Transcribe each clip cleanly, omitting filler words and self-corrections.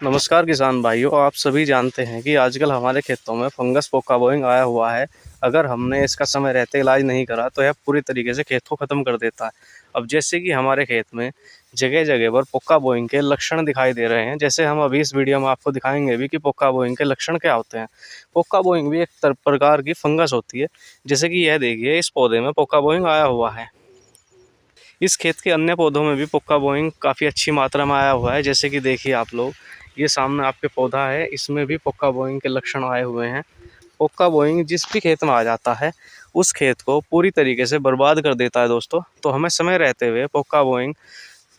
नमस्कार किसान भाइयों, आप सभी जानते हैं कि आजकल हमारे खेतों में फंगस पोका बोइंग आया हुआ है। अगर हमने इसका समय रहते इलाज नहीं करा तो यह पूरी तरीके से खेत को ख़त्म कर देता है। अब जैसे कि हमारे खेत में जगह जगह पर पोका बोइंग के लक्षण दिखाई दे रहे हैं, जैसे हम अभी इस वीडियो में आपको दिखाएंगे भी कि पोका बोइंग के लक्षण क्या होते हैं। पोका बोइंग भी एक प्रकार की फंगस होती है। जैसे कि यह देखिए, इस पौधे में पोका बोइंग आया हुआ है। इस खेत के अन्य पौधों में भी पोका बोइंग काफ़ी अच्छी मात्रा में आया हुआ है। जैसे कि देखिए आप लोग, ये सामने आपके पौधा है, इसमें भी पोका बोइंग के लक्षण आए हुए हैं। पोका बोइंग जिस भी खेत में आ जाता है उस खेत को पूरी तरीके से बर्बाद कर देता है दोस्तों। तो हमें समय रहते हुए पोका बोइंग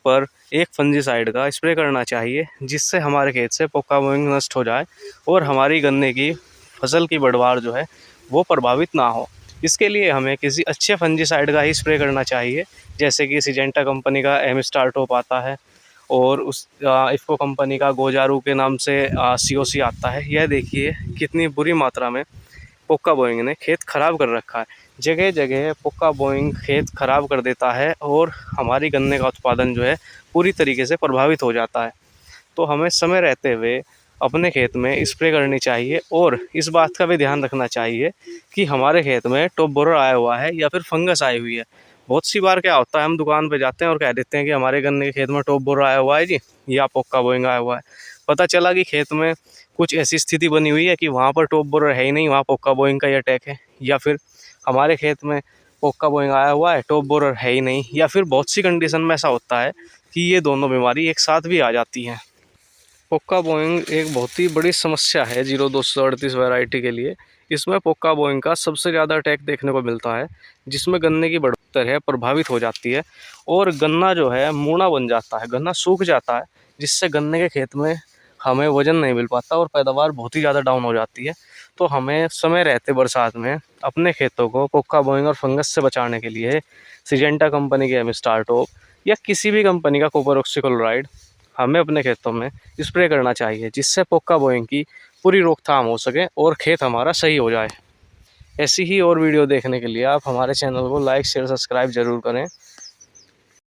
पर एक फंजीसाइड का स्प्रे करना चाहिए, जिससे हमारे खेत से पोका बोइंग नष्ट हो जाए और हमारी गन्ने की फसल की बढ़वार जो है वो प्रभावित ना हो। इसके लिए हमें किसी अच्छे फंजीसाइड का ही स्प्रे करना चाहिए, जैसे कि सिजेंटा कंपनी का एम स्टार टॉप आता है और उस इफ़को कंपनी का गोजारू के नाम से सीओसी आता है। यह देखिए कितनी बुरी मात्रा में पोका बोइंग ने खेत खराब कर रखा है। जगह जगह पोका बोइंग खेत खराब कर देता है और हमारी गन्ने का उत्पादन जो है पूरी तरीके से प्रभावित हो जाता है। तो हमें समय रहते हुए अपने खेत में स्प्रे करनी चाहिए और इस बात का भी ध्यान रखना चाहिए कि हमारे खेत में टॉप बोरर आया हुआ है या फिर फंगस आई हुई है। बहुत सी बार क्या होता है, हम दुकान पे जाते हैं और कह देते हैं कि हमारे गन्ने के खेत में टॉप बोरर आया हुआ है जी, या पोका बोइंग आया हुआ है। पता चला कि खेत में कुछ ऐसी स्थिति बनी हुई है कि वहाँ पर टॉप बोरर है ही नहीं, वहाँ पोका बोइंग का ही अटैक है। या फिर हमारे खेत में पोका बोइंग आया हुआ है, टॉप बोरर है ही नहीं। या फिर बहुत सी कंडीशन में ऐसा होता है कि ये दोनों बीमारी एक साथ भी आ जाती हैं। पोका बोइंग एक बहुत ही बड़ी समस्या है 0238 वैरायटी के लिए। इसमें पोका बोइंग का सबसे ज़्यादा अटैक देखने को मिलता है, जिसमें गन्ने की बढ़ोत्तर है प्रभावित हो जाती है और गन्ना जो है मूना बन जाता है, गन्ना सूख जाता है, जिससे गन्ने के खेत में हमें वजन नहीं मिल पाता और पैदावार बहुत ही ज़्यादा डाउन हो जाती है। तो हमें समय रहते बरसात में अपने खेतों को पोका बोइंग और फंगस से बचाने के लिए सिजेंटा कंपनी के एम स्टार टॉप या किसी भी कंपनी का कॉपर ऑक्सीक्लोराइड हमें अपने खेतों में स्प्रे करना चाहिए, जिससे पोका बोइंग की पूरी रोकथाम हो सके और खेत हमारा सही हो जाए। ऐसी ही और वीडियो देखने के लिए आप हमारे चैनल को लाइक शेयर सब्सक्राइब ज़रूर करें।